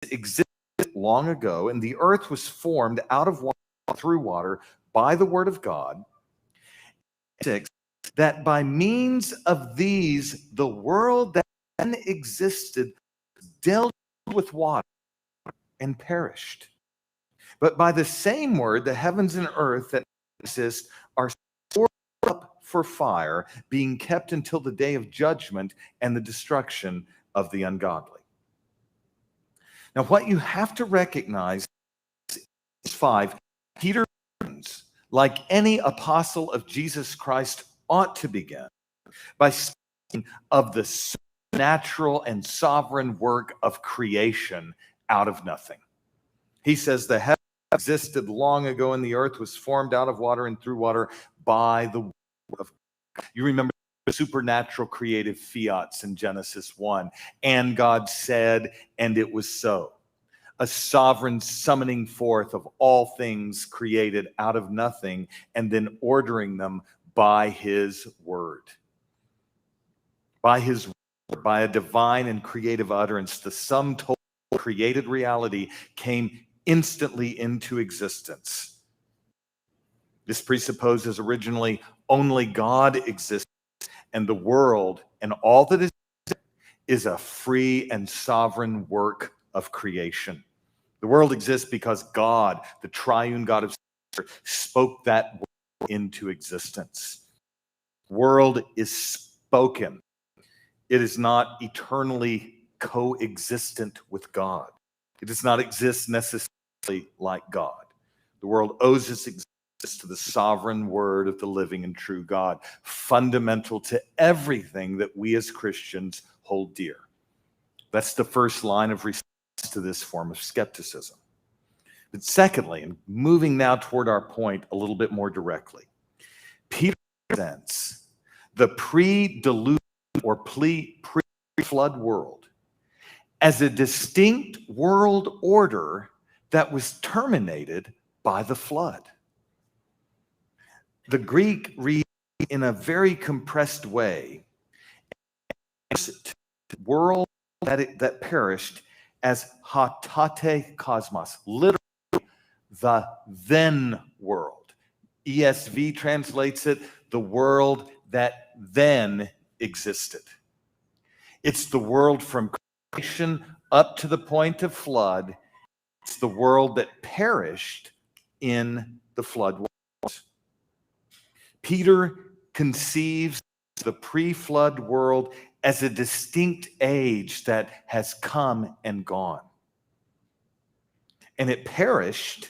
existed long ago, and the earth was formed out of water, through water, by the word of God. 6, that by means of these, the world that then existed dealt with water and perished. But by the same word, the heavens and earth that exist are stored up for fire, being kept until the day of judgment and the destruction of the ungodly. Now, what you have to recognize is 5, Peter, like any apostle of Jesus Christ, ought to begin by speaking of the supernatural and sovereign work of creation out of nothing. He says the heavens existed long ago, and the earth was formed out of water and through water by the word of God. You remember the supernatural creative fiats in Genesis 1. And God said, and it was so. A sovereign summoning forth of all things created out of nothing, and then ordering them by his word. By his word, by a divine and creative utterance, the sum total created reality came instantly into existence. This presupposes originally only God exists, and the world and all that is a free and sovereign work of creation. The world exists because God, the triune God of Scripture, spoke that word into existence. The world is spoken. It is not eternally coexistent with God. It does not exist necessarily like God. The world owes its existence to the sovereign word of the living and true God, fundamental to everything that we as Christians hold dear. That's the first line of response to this form of skepticism. But secondly, and moving now toward our point a little bit more directly, Peter presents the pre-diluvian or pre-flood world as a distinct world order that was terminated by the flood. The Greek reads in a very compressed way, world that perished as hatate cosmos, literally the then world. ESV translates it, the world that then existed. It's the world from creation up to the point of flood. It's the world that perished in the flood waters. Peter conceives the pre-flood world as a distinct age that has come and gone. And it perished